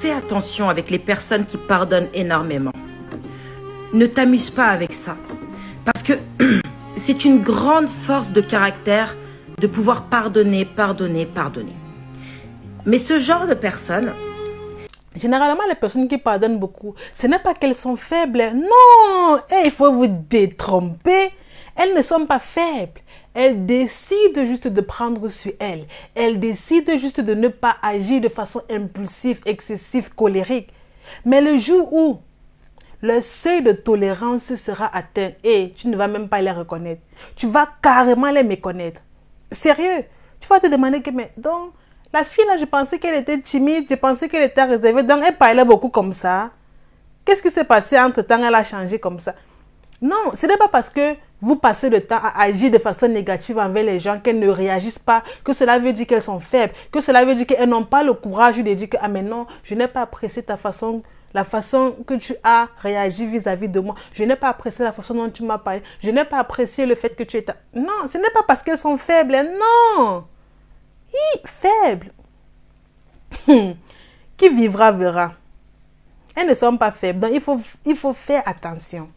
fais attention avec les personnes qui pardonnent énormément. Ne t'amuse pas avec ça. Parce que c'est une grande force de caractère de pouvoir pardonner. Mais ce genre de personnes... Généralement, les personnes qui pardonnent beaucoup, ce n'est pas qu'elles sont faibles. Non, il faut vous détromper. Elles ne sont pas faibles. Elles décident juste de prendre sur elles. Elles décident juste de ne pas agir de façon impulsive, excessive, colérique. Mais le jour où le seuil de tolérance sera atteint, tu ne vas même pas les reconnaître. Tu vas carrément les méconnaître. Sérieux. Tu vas te demander que, mais donc, la fille là, je pensais qu'elle était timide, je pensais qu'elle était réservée, donc elle parlait beaucoup comme ça. Qu'est-ce qui s'est passé entre-temps, elle a changé comme ça? Non, ce n'est pas parce que vous passez le temps à agir de façon négative envers les gens qu'elles ne réagissent pas, que cela veut dire qu'elles sont faibles, que cela veut dire qu'elles n'ont pas le courage de dire que, ah mais non, je n'ai pas apprécié la façon que tu as réagi vis-à-vis de moi. Je n'ai pas apprécié la façon dont tu m'as parlé. Je n'ai pas apprécié le fait que tu étais... Non, ce n'est pas parce qu'elles sont faibles, non. Faibles. Qui vivra verra. Elles ne sont pas faibles, donc il faut faire attention.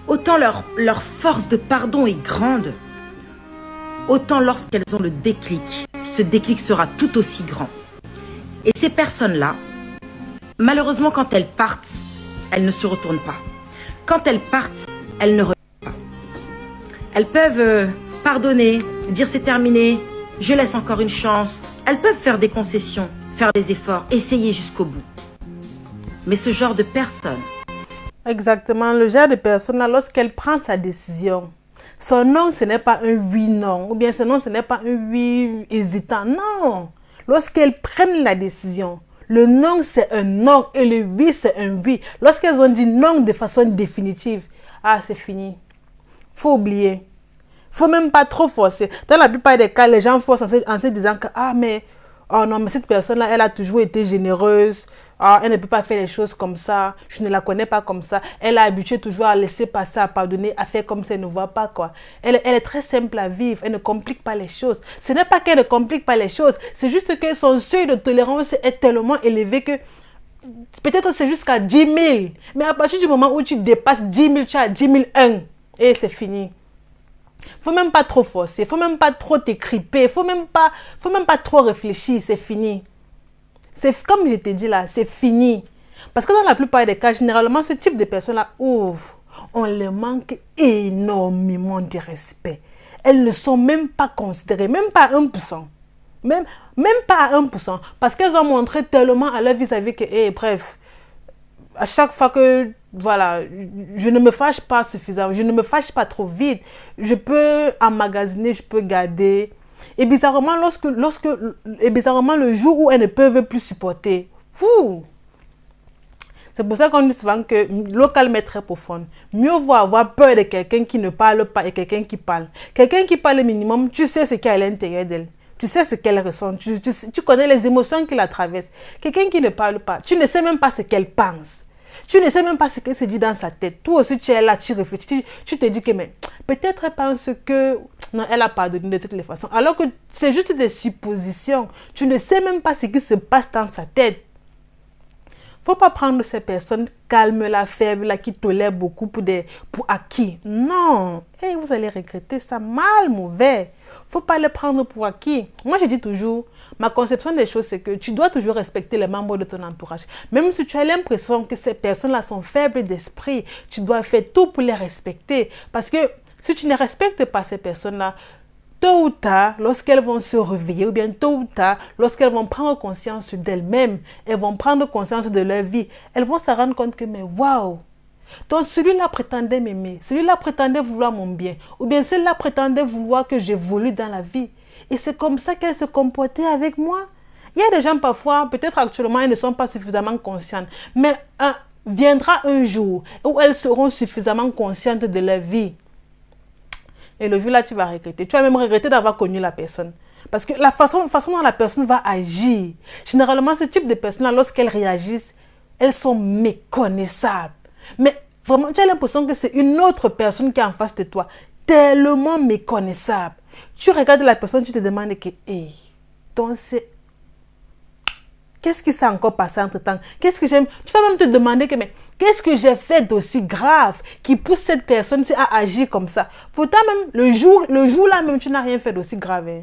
Autant leur force de pardon est grande, autant lorsqu'elles ont le déclic, ce déclic sera tout aussi grand. Et ces personnes-là, malheureusement, quand elles partent, elles ne se retournent pas. Quand elles partent, elles ne reviennent pas. Elles peuvent pardonner, dire c'est terminé, je laisse encore une chance. Elles peuvent faire des concessions, faire des efforts, essayer jusqu'au bout. Mais ce genre de personnes... Exactement, le genre de personne-là, lorsqu'elle prend sa décision, son non, ce n'est pas un oui non, ou bien son non, ce n'est pas un oui hésitant. Non, lorsqu'elles prennent la décision, le non, c'est un non et le oui, c'est un oui. Lorsqu'elles ont dit non de façon définitive, c'est fini. Faut oublier. Faut même pas trop forcer. Dans la plupart des cas, les gens forcent en se disant que oh non, mais cette personne-là, elle a toujours été généreuse. Elle ne peut pas faire les choses comme ça. Je ne la connais pas comme ça. Elle a habitué toujours à laisser passer, à pardonner, à faire comme si elle ne voit pas quoi. Elle est très simple à vivre. Elle ne complique pas les choses. Ce n'est pas qu'elle ne complique pas les choses. C'est juste que son seuil de tolérance est tellement élevé que peut-être c'est jusqu'à 10 000. Mais à partir du moment où tu dépasses 10 000, tu as 10 001. Et c'est fini. Faut même pas trop forcer. Faut même pas trop t'écriper. Faut même pas trop réfléchir. C'est fini. C'est comme je t'ai dit là, c'est fini. Parce que dans la plupart des cas, généralement, ce type de personnes-là, on leur manque énormément de respect. Elles ne sont même pas considérées, même pas 1%. Même pas 1%. Parce qu'elles ont montré tellement à leur vis-à-vis que, bref, à chaque fois que, voilà, je ne me fâche pas suffisamment, je ne me fâche pas trop vite, je peux emmagasiner, je peux garder. Et bizarrement, le jour où elles ne peuvent plus supporter, c'est pour ça qu'on dit souvent que l'eau calme est très profonde. Mieux vaut avoir peur de quelqu'un qui ne parle pas et quelqu'un qui parle. Quelqu'un qui parle minimum, tu sais ce qu'il y a à l'intérieur d'elle. Tu sais ce qu'elle ressent. Tu connais les émotions qui la traversent. Quelqu'un qui ne parle pas, tu ne sais même pas ce qu'elle pense. Tu ne sais même pas ce qu'elle se dit dans sa tête. Toi aussi, tu es là, tu réfléchis. Tu te dis que mais peut-être elle pense que... Non, elle a pardonné de toutes les façons. Alors que c'est juste des suppositions. Tu ne sais même pas ce qui se passe dans sa tête. Faut pas prendre ces personnes calmes, la faible, là, qui tolèrent beaucoup pour acquis. Non. Vous allez regretter ça mal, mauvais. Faut pas les prendre pour acquis. Moi, je dis toujours, ma conception des choses, c'est que tu dois toujours respecter les membres de ton entourage. Même si tu as l'impression que ces personnes-là sont faibles d'esprit, tu dois faire tout pour les respecter. Parce que si tu ne respectes pas ces personnes-là, tôt ou tard, lorsqu'elles vont se réveiller, ou bien tôt ou tard, lorsqu'elles vont prendre conscience d'elles-mêmes, elles vont prendre conscience de leur vie, elles vont se rendre compte que, mais waouh! Donc celui-là prétendait m'aimer, celui-là prétendait vouloir mon bien, ou bien celle-là prétendait vouloir que j'évolue dans la vie. Et c'est comme ça qu'elle se comportait avec moi. Il y a des gens parfois, peut-être actuellement, ils ne sont pas suffisamment conscients, mais viendra un jour où elles seront suffisamment conscientes de leur vie. Et le jour-là, tu vas regretter. Tu vas même regretter d'avoir connu la personne. Parce que la façon dont la personne va agir, généralement, ce type de personnes-là, lorsqu'elles réagissent, elles sont méconnaissables. Mais vraiment, tu as l'impression que c'est une autre personne qui est en face de toi, tellement méconnaissable. Tu regardes la personne, tu te demandes que, donc Qu'est-ce qui s'est encore passé entre-temps? Qu'est-ce que j'aime? Tu vas même te demander que, mais qu'est-ce que j'ai fait d'aussi grave qui pousse cette personne à agir comme ça? Pourtant, même le jour là même, tu n'as rien fait d'aussi grave. Hein.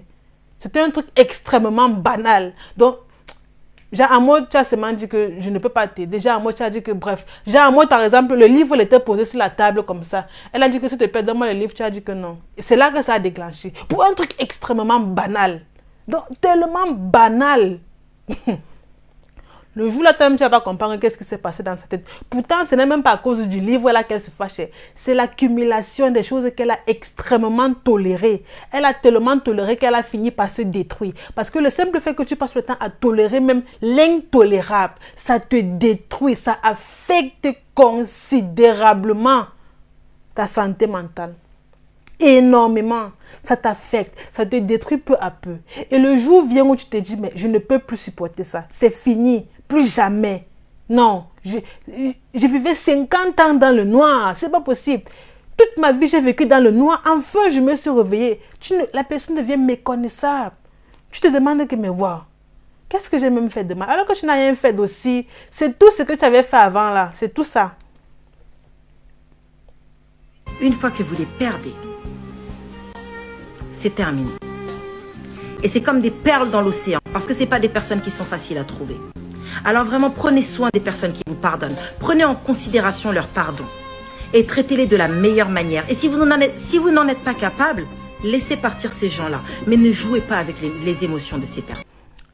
C'était un truc extrêmement banal. Donc, Jean Amo, tu as seulement dit que je ne peux pas t'aider. Jean Amo, tu as dit que bref. Jean Amo, par exemple, le livre, il était posé sur la table comme ça. Elle a dit que s'il te plaît, donne-moi le livre. Tu as dit que non. C'est là que ça a déclenché. Pour un truc extrêmement banal. Donc, tellement banal. Le jour là, tu vas pas comprendre qu'est-ce qui s'est passé dans sa tête. Pourtant, ce n'est même pas à cause du livre là qu'elle se fâchait. C'est l'accumulation des choses qu'elle a extrêmement tolérées. Elle a tellement toléré qu'elle a fini par se détruire. Parce que le simple fait que tu passes le temps à tolérer même l'intolérable, ça te détruit, ça affecte considérablement ta santé mentale. Énormément, ça t'affecte, ça te détruit peu à peu. Et le jour vient où tu te dis, mais je ne peux plus supporter ça, c'est fini, plus jamais. Non, je vivais 50 ans dans le noir, c'est pas possible. Toute ma vie, j'ai vécu dans le noir, enfin je me suis réveillée. La personne devient méconnaissable. Tu te demandes que, mais waouh, qu'est-ce que j'ai même fait de mal? Alors que tu n'as rien fait d'aussi, c'est tout ce que tu avais fait avant là, c'est tout ça. Une fois que vous les perdez, c'est terminé. Et c'est comme des perles dans l'océan, parce que ce n'est pas des personnes qui sont faciles à trouver. Alors vraiment, prenez soin des personnes qui vous pardonnent. Prenez en considération leur pardon et traitez-les de la meilleure manière. Et si vous n'en êtes pas capable, laissez partir ces gens-là. Mais ne jouez pas avec les émotions de ces personnes.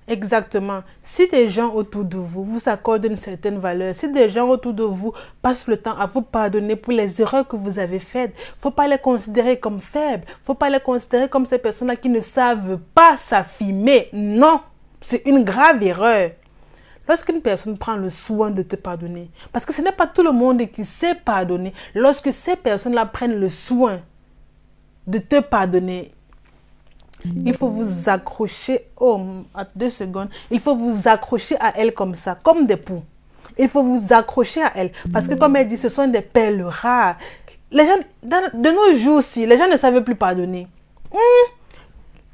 Exactement. Si des gens autour de vous vous accordent une certaine valeur, si des gens autour de vous passent le temps à vous pardonner pour les erreurs que vous avez faites, il ne faut pas les considérer comme faibles. Il ne faut pas les considérer comme ces personnes-là qui ne savent pas s'affirmer. Non, c'est une grave erreur. Lorsqu'une personne prend le soin de te pardonner, parce que ce n'est pas tout le monde qui sait pardonner, lorsque ces personnes-là prennent le soin de te pardonner, il faut vous accrocher, à 2 secondes, il faut vous accrocher à elle comme ça, comme des poux. Il faut vous accrocher à elle, parce que comme elle dit, ce sont des perles rares. Les gens, de nos jours-ci, les gens ne savent plus pardonner.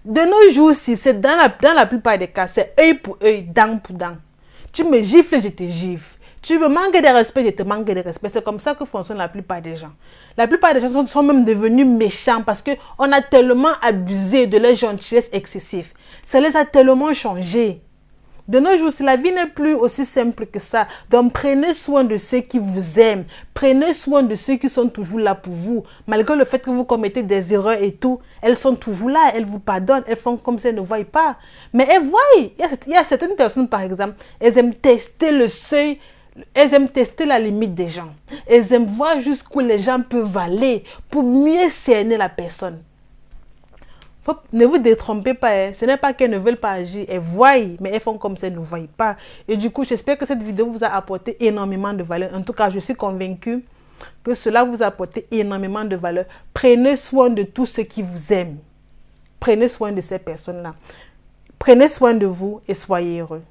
De nos jours-ci, c'est dans la plupart des cas, c'est œil pour œil, dent pour dent. Tu me gifles, je te gifle. Tu me manques de respect, je te manque de respect. C'est comme ça que fonctionnent la plupart des gens. La plupart des gens sont même devenus méchants parce qu'on a tellement abusé de leur gentillesse excessive. Ça les a tellement changés. De nos jours, la vie n'est plus aussi simple que ça. Donc, prenez soin de ceux qui vous aiment. Prenez soin de ceux qui sont toujours là pour vous. Malgré le fait que vous commettez des erreurs et tout, elles sont toujours là. Elles vous pardonnent. Elles font comme si elles ne voient pas. Mais elles voient. Il y a certaines personnes, par exemple, elles aiment tester le seuil. Elles aiment tester la limite des gens. Elles aiment voir jusqu'où les gens peuvent aller pour mieux cerner la personne. Ne vous détrompez pas. Hein. Ce n'est pas qu'elles ne veulent pas agir. Elles voient, mais elles font comme si elles ne voient pas. Et du coup, j'espère que cette vidéo vous a apporté énormément de valeur. En tout cas, je suis convaincue que cela vous a apporté énormément de valeur. Prenez soin de tous ceux qui vous aiment. Prenez soin de ces personnes-là. Prenez soin de vous et soyez heureux.